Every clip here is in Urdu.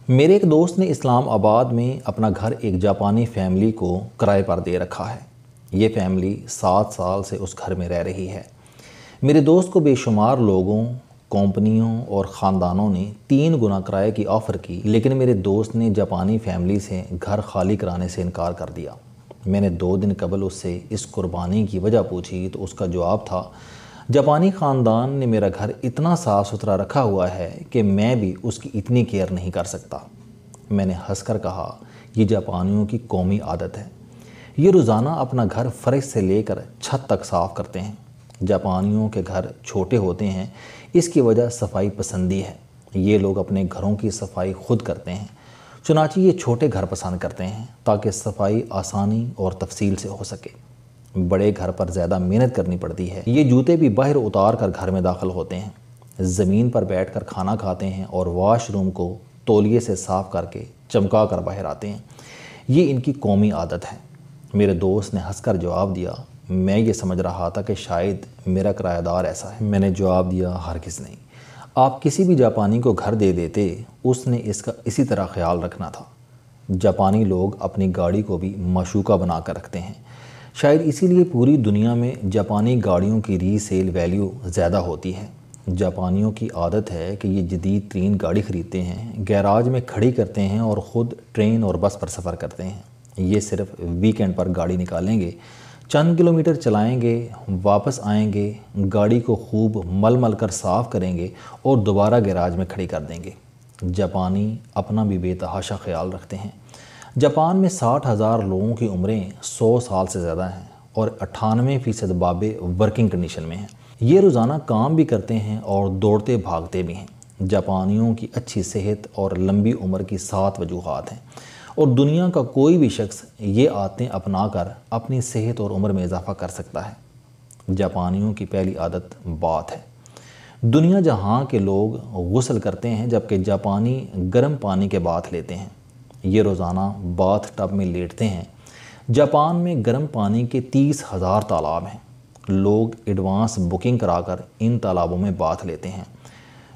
میرے ایک دوست نے اسلام آباد میں اپنا گھر ایک جاپانی فیملی کو کرائے پر دے رکھا ہے۔ یہ فیملی 7 سال سے اس گھر میں رہ رہی ہے۔ میرے دوست کو بے شمار لوگوں، کمپنیوں اور خاندانوں نے 3 گنا کرائے کی آفر کی، لیکن میرے دوست نے جاپانی فیملی سے گھر خالی کرانے سے انکار کر دیا۔ میں نے 2 دن قبل اس سے اس قربانی کی وجہ پوچھی تو اس کا جواب تھا، جاپانی خاندان نے میرا گھر اتنا صاف ستھرا رکھا ہوا ہے کہ میں بھی اس کی اتنی کیئر نہیں کر سکتا۔ میں نے ہنس کر کہا، یہ جاپانیوں کی قومی عادت ہے۔ یہ روزانہ اپنا گھر فرش سے لے کر چھت تک صاف کرتے ہیں۔ جاپانیوں کے گھر چھوٹے ہوتے ہیں، اس کی وجہ صفائی پسندی ہے۔ یہ لوگ اپنے گھروں کی صفائی خود کرتے ہیں، چنانچہ یہ چھوٹے گھر پسند کرتے ہیں تاکہ صفائی آسانی اور تفصیل سے ہو سکے۔ بڑے گھر پر زیادہ محنت کرنی پڑتی ہے۔ یہ جوتے بھی باہر اتار کر گھر میں داخل ہوتے ہیں، زمین پر بیٹھ کر کھانا کھاتے ہیں اور واش روم کو تولیے سے صاف کر کے چمکا کر باہر آتے ہیں۔ یہ ان کی قومی عادت ہے۔ میرے دوست نے ہنس کر جواب دیا، میں یہ سمجھ رہا تھا کہ شاید میرا کرایہ دار ایسا ہے۔ میں نے جواب دیا، ہرگز نہیں۔ آپ کسی بھی جاپانی کو گھر دے دیتے، اس نے اس کا اسی طرح خیال رکھنا تھا۔ جاپانی لوگ اپنی گاڑی کو بھی معشوقہ بنا کر رکھتے ہیں۔ شاید اسی لیے پوری دنیا میں جاپانی گاڑیوں کی ری سیل ویلیو زیادہ ہوتی ہے۔ جاپانیوں کی عادت ہے کہ یہ جدید ترین گاڑی خریدتے ہیں، گیراج میں کھڑی کرتے ہیں اور خود ٹرین اور بس پر سفر کرتے ہیں۔ یہ صرف ویکنڈ پر گاڑی نکالیں گے، چند کلومیٹر چلائیں گے، واپس آئیں گے، گاڑی کو خوب مل مل کر صاف کریں گے اور دوبارہ گیراج میں کھڑی کر دیں گے۔ جاپانی اپنا بھی بے تحاشا خیال رکھتے ہیں۔ جاپان میں 60,000 لوگوں کی عمریں 100 سال سے زیادہ ہیں اور 98% بابے ورکنگ کنڈیشن میں ہیں۔ یہ روزانہ کام بھی کرتے ہیں اور دوڑتے بھاگتے بھی ہیں۔ جاپانیوں کی اچھی صحت اور لمبی عمر کی 7 وجوہات ہیں اور دنیا کا کوئی بھی شخص یہ عادتیں اپنا کر اپنی صحت اور عمر میں اضافہ کر سکتا ہے۔ جاپانیوں کی پہلی عادت بات ہے۔ دنیا جہاں کے لوگ غسل کرتے ہیں جبکہ جاپانی گرم پانی کے باتھ لیتے ہیں۔ یہ روزانہ باتھ ٹب میں لیٹتے ہیں۔ جاپان میں گرم پانی کے 30,000 تالاب ہیں۔ لوگ ایڈوانس بکنگ کرا کر ان تالابوں میں باتھ لیتے ہیں۔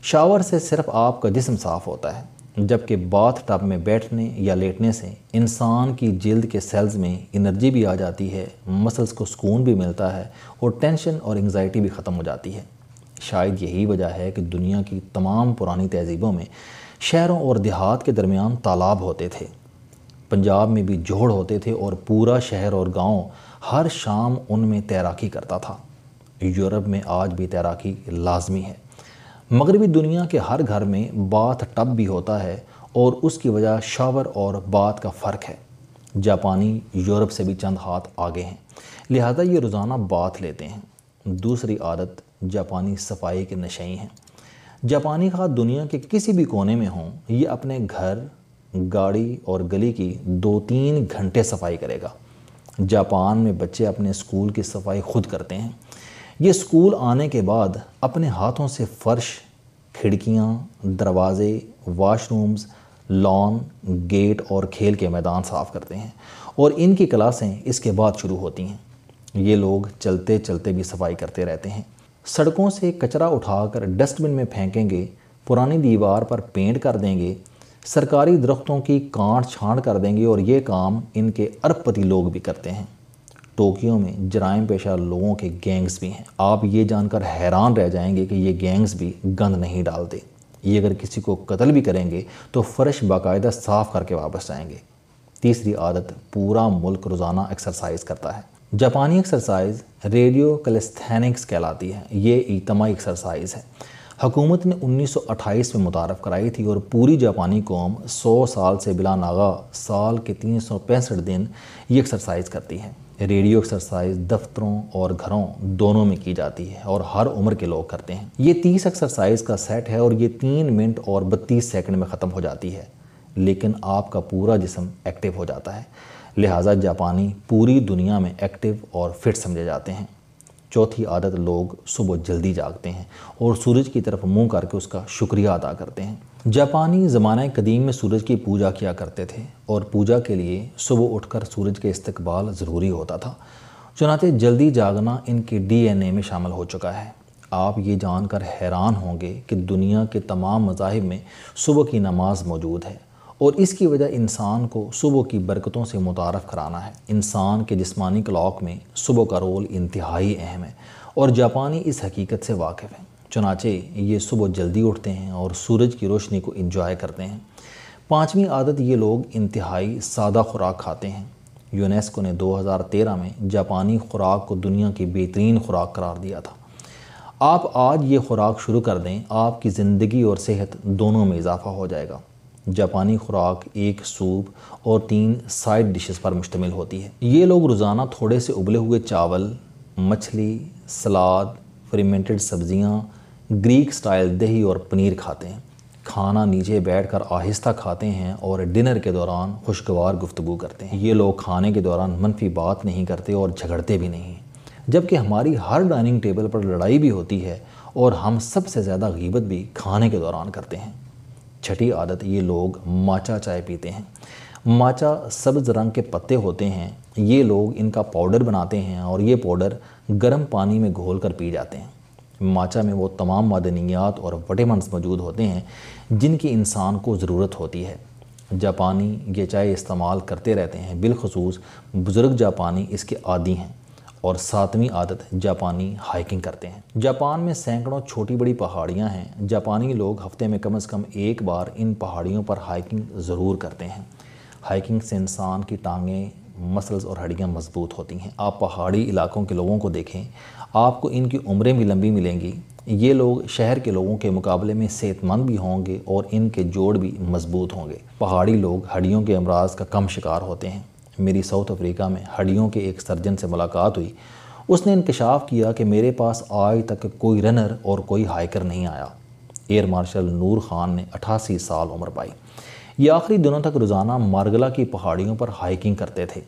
شاور سے صرف آپ کا جسم صاف ہوتا ہے، جبکہ باتھ ٹب میں بیٹھنے یا لیٹنے سے انسان کی جلد کے سیلز میں انرجی بھی آ جاتی ہے، مسلز کو سکون بھی ملتا ہے اور ٹینشن اور انگزائٹی بھی ختم ہو جاتی ہے۔ شاید یہی وجہ ہے کہ دنیا کی تمام پرانی تہذیبوں میں شہروں اور دیہات کے درمیان تالاب ہوتے تھے۔ پنجاب میں بھی جوہڑ ہوتے تھے اور پورا شہر اور گاؤں ہر شام ان میں تیراکی کرتا تھا۔ یورپ میں آج بھی تیراکی لازمی ہے۔ مغربی دنیا کے ہر گھر میں باتھ ٹب بھی ہوتا ہے اور اس کی وجہ شاور اور باتھ کا فرق ہے۔ جاپانی یورپ سے بھی چند ہاتھ آگے ہیں، لہذا یہ روزانہ باتھ لیتے ہیں۔ دوسری عادت جاپانی صفائی کے نشیں ہیں۔ جاپانی خواہ دنیا کے کسی بھی کونے میں ہوں، یہ اپنے گھر، گاڑی اور گلی کی 2-3 گھنٹے صفائی کرے گا۔ جاپان میں بچے اپنے اسکول کی صفائی خود کرتے ہیں۔ یہ اسکول آنے کے بعد اپنے ہاتھوں سے فرش، کھڑکیاں، دروازے، واش رومز، لان، گیٹ اور کھیل کے میدان صاف کرتے ہیں اور ان کی کلاسیں اس کے بعد شروع ہوتی ہیں۔ یہ لوگ چلتے چلتے بھی صفائی کرتے رہتے ہیں۔ سڑکوں سے کچرا اٹھا کر ڈسٹ بن میں پھینکیں گے، پرانی دیوار پر پینٹ کر دیں گے، سرکاری درختوں کی کاٹ چھانٹ کر دیں گے اور یہ کام ان کے ارب پتی لوگ بھی کرتے ہیں۔ ٹوکیو میں جرائم پیشہ لوگوں کے گینگز بھی ہیں۔ آپ یہ جان کر حیران رہ جائیں گے کہ یہ گینگز بھی گند نہیں ڈالتے۔ یہ اگر کسی کو قتل بھی کریں گے تو فرش باقاعدہ صاف کر کے واپس جائیں گے۔ تیسری عادت، پورا ملک روزانہ ایکسرسائز کرتا ہے۔ جاپانی ایکسرسائز ریڈیو کیلیستھینکس کہلاتی ہے۔ یہ اجتماعی ایکسرسائز ہے۔ حکومت نے 1928 میں متعارف کرائی تھی اور پوری جاپانی قوم 100 سال سے بلا ناغہ سال کے 365 دن یہ ایکسرسائز کرتی ہے۔ ریڈیو ایکسرسائز دفتروں اور گھروں دونوں میں کی جاتی ہے اور ہر عمر کے لوگ کرتے ہیں۔ یہ 30 ایکسرسائز کا سیٹ ہے اور یہ 3 منٹ اور 32 سیکنڈ میں ختم ہو جاتی ہے، لیکن آپ کا پورا جسم ایکٹیو ہو جاتا ہے، لہٰذا جاپانی پوری دنیا میں ایکٹیو اور فٹ سمجھے جاتے ہیں۔ چوتھی عادت، لوگ صبح جلدی جاگتے ہیں اور سورج کی طرف منہ کر کے اس کا شکریہ ادا کرتے ہیں۔ جاپانی زمانہ قدیم میں سورج کی پوجا کیا کرتے تھے اور پوجا کے لیے صبح اٹھ کر سورج کے استقبال ضروری ہوتا تھا، چنانچہ جلدی جاگنا ان کے ڈی این اے میں شامل ہو چکا ہے۔ آپ یہ جان کر حیران ہوں گے کہ دنیا کے تمام مذاہب میں صبح کی نماز موجود ہے اور اس کی وجہ انسان کو صبح کی برکتوں سے متعارف کرانا ہے۔ انسان کے جسمانی کلاک میں صبح کا رول انتہائی اہم ہے اور جاپانی اس حقیقت سے واقف ہیں، چنانچہ یہ صبح جلدی اٹھتے ہیں اور سورج کی روشنی کو انجوائے کرتے ہیں۔ پانچویں عادت، یہ لوگ انتہائی سادہ خوراک کھاتے ہیں۔ یونیسکو نے 2013 میں جاپانی خوراک کو دنیا کی بہترین خوراک قرار دیا تھا۔ آپ آج یہ خوراک شروع کر دیں، آپ کی زندگی اور صحت دونوں میں اضافہ ہو جائے گا۔ جاپانی خوراک ایک سوپ اور 3 سائیڈ ڈشز پر مشتمل ہوتی ہے۔ یہ لوگ روزانہ تھوڑے سے ابلے ہوئے چاول، مچھلی، سلاد، فرمنٹڈ سبزیاں، گریک سٹائل دہی اور پنیر کھاتے ہیں۔ کھانا نیچے بیٹھ کر آہستہ کھاتے ہیں اور ڈنر کے دوران خوشگوار گفتگو کرتے ہیں۔ یہ لوگ کھانے کے دوران منفی بات نہیں کرتے اور جھگڑتے بھی نہیں، جبکہ ہماری ہر ڈائننگ ٹیبل پر لڑائی بھی ہوتی ہے اور ہم سب سے زیادہ غیبت بھی کھانے کے دوران کرتے ہیں۔ چھٹی عادت، یہ لوگ ماچا چائے پیتے ہیں۔ ماچا سبز رنگ کے پتے ہوتے ہیں۔ یہ لوگ ان کا پاؤڈر بناتے ہیں اور یہ پاؤڈر گرم پانی میں گھول کر پی جاتے ہیں۔ ماچا میں وہ تمام معدنیات اور وٹامنز موجود ہوتے ہیں جن کی انسان کو ضرورت ہوتی ہے۔ جاپانی یہ چائے استعمال کرتے رہتے ہیں، بالخصوص بزرگ جاپانی اس کے عادی ہیں۔ اور 7ویں عادت، جاپانی ہائکنگ کرتے ہیں۔ جاپان میں سینکڑوں چھوٹی بڑی پہاڑیاں ہیں۔ جاپانی لوگ ہفتے میں کم از کم ایک بار ان پہاڑیوں پر ہائکنگ ضرور کرتے ہیں۔ ہائکنگ سے انسان کی ٹانگیں، مسلز اور ہڈیاں مضبوط ہوتی ہیں۔ آپ پہاڑی علاقوں کے لوگوں کو دیکھیں، آپ کو ان کی عمریں بھی لمبی ملیں گی۔ یہ لوگ شہر کے لوگوں کے مقابلے میں صحت مند بھی ہوں گے اور ان کے جوڑ بھی مضبوط ہوں گے۔ پہاڑی لوگ ہڈیوں کے امراض کا کم شکار ہوتے ہیں۔ میری ساؤتھ افریقہ میں ہڈیوں کے ایک سرجن سے ملاقات ہوئی۔ اس نے انکشاف کیا کہ میرے پاس آج تک کوئی رنر اور کوئی ہائیکر نہیں آیا۔ ایئر مارشل نور خان نے 88 سال عمر پائی۔ یہ آخری دنوں تک روزانہ مارگلا کی پہاڑیوں پر ہائیکنگ کرتے تھے۔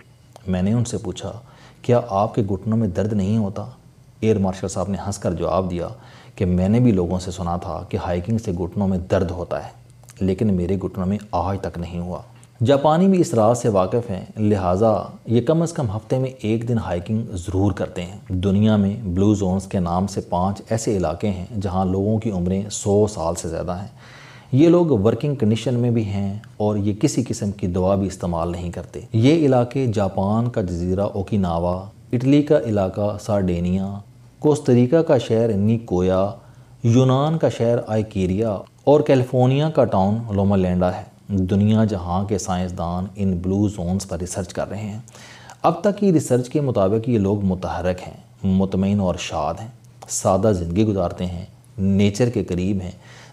میں نے ان سے پوچھا، کیا آپ کے گھٹنوں میں درد نہیں ہوتا؟ ایئر مارشل صاحب نے ہنس کر جواب دیا کہ میں نے بھی لوگوں سے سنا تھا کہ ہائیکنگ سے گھٹنوں میں درد ہوتا ہے، لیکن میرے گھٹنوں میں آج تک نہیں ہوا۔ جاپانی بھی اس راز سے واقف ہیں، لہٰذا یہ کم از کم ہفتے میں ایک دن ہائیکنگ ضرور کرتے ہیں۔ دنیا میں بلو زونز کے نام سے 5 ایسے علاقے ہیں جہاں لوگوں کی عمریں 100 سال سے زیادہ ہیں۔ یہ لوگ ورکنگ کنڈیشن میں بھی ہیں اور یہ کسی قسم کی دوا بھی استعمال نہیں کرتے۔ یہ علاقے جاپان کا جزیرہ اوکیناوا، اٹلی کا علاقہ سارڈینیا، کوسٹاریکا کا شہر نیکویا، یونان کا شہر آئیکیریا اور کیلیفورنیا کا ٹاؤن لوما لینڈا ہے۔ دنیا جہاں کے سائنسدان ان بلو زونز پر ریسرچ کر رہے ہیں۔ اب تک کی ریسرچ کے مطابق یہ لوگ متحرک ہیں، مطمئن اور شاد ہیں، سادہ زندگی گزارتے ہیں، نیچر کے قریب ہیں،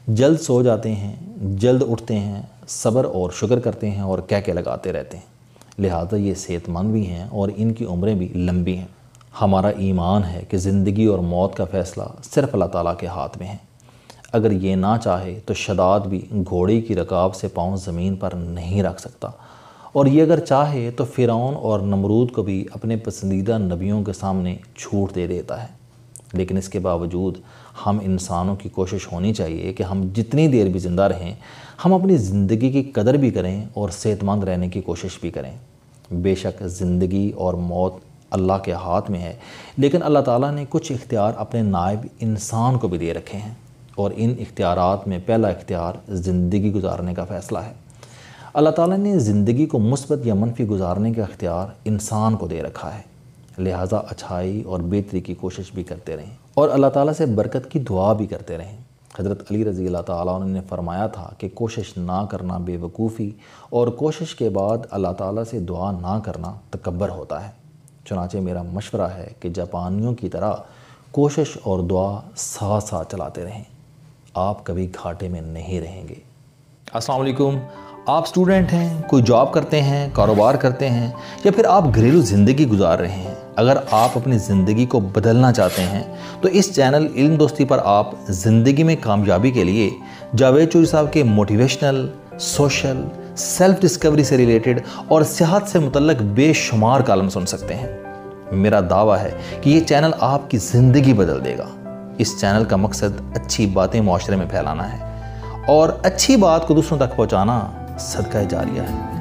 جلد سو جاتے ہیں، جلد اٹھتے ہیں، صبر اور شکر کرتے ہیں اور کہہ لگاتے رہتے ہیں۔ لہٰذا یہ صحت مند بھی ہیں اور ان کی عمریں بھی لمبی ہیں۔ ہمارا ایمان ہے کہ زندگی اور موت کا فیصلہ صرف اللہ تعالیٰ کے ہاتھ میں ہے۔ اگر یہ نہ چاہے تو شداد بھی گھوڑے کی رکاب سے پاؤں زمین پر نہیں رکھ سکتا، اور یہ اگر چاہے تو فرعون اور نمرود کو بھی اپنے پسندیدہ نبیوں کے سامنے چھوٹ دے دیتا ہے۔ لیکن اس کے باوجود ہم انسانوں کی کوشش ہونی چاہیے کہ ہم جتنی دیر بھی زندہ رہیں، ہم اپنی زندگی کی قدر بھی کریں اور صحت مند رہنے کی کوشش بھی کریں۔ بے شک زندگی اور موت اللہ کے ہاتھ میں ہے، لیکن اللہ تعالیٰ نے کچھ اختیار اپنے نائب انسان کو بھی دے رکھے ہیں، اور ان اختیارات میں پہلا اختیار زندگی گزارنے کا فیصلہ ہے۔ اللہ تعالیٰ نے زندگی کو مثبت یا منفی گزارنے کا اختیار انسان کو دے رکھا ہے، لہٰذا اچھائی اور بہتری کی کوشش بھی کرتے رہیں اور اللہ تعالیٰ سے برکت کی دعا بھی کرتے رہیں۔ حضرت علی رضی اللہ تعالیٰ عنہ نے فرمایا تھا کہ کوشش نہ کرنا بے وقوفی اور کوشش کے بعد اللہ تعالیٰ سے دعا نہ کرنا تکبر ہوتا ہے۔ چنانچہ میرا مشورہ ہے کہ جاپانیوں کی طرح کوشش اور دعا ساتھ ساتھ چلاتے رہیں، آپ کبھی گھاٹے میں نہیں رہیں گے۔ السلام علیکم، آپ اسٹوڈنٹ ہیں، کوئی جاب کرتے ہیں، کاروبار کرتے ہیں، یا پھر آپ گھریلو زندگی گزار رہے ہیں۔ اگر آپ اپنی زندگی کو بدلنا چاہتے ہیں تو اس چینل علم دوستی پر آپ زندگی میں کامیابی کے لیے جاوید چوہری صاحب کے موٹیویشنل، سوشل، سیلف ڈسکوری سے ریلیٹڈ اور صحت سے متعلق بے شمار کالم سن سکتے ہیں۔ میرا دعویٰ ہے کہ یہ چینل آپ کی زندگی بدل دے گا۔ اس چینل کا مقصد اچھی باتیں معاشرے میں پھیلانا ہے اور اچھی بات کو دوسروں تک پہنچانا صدقہ جاریہ ہے۔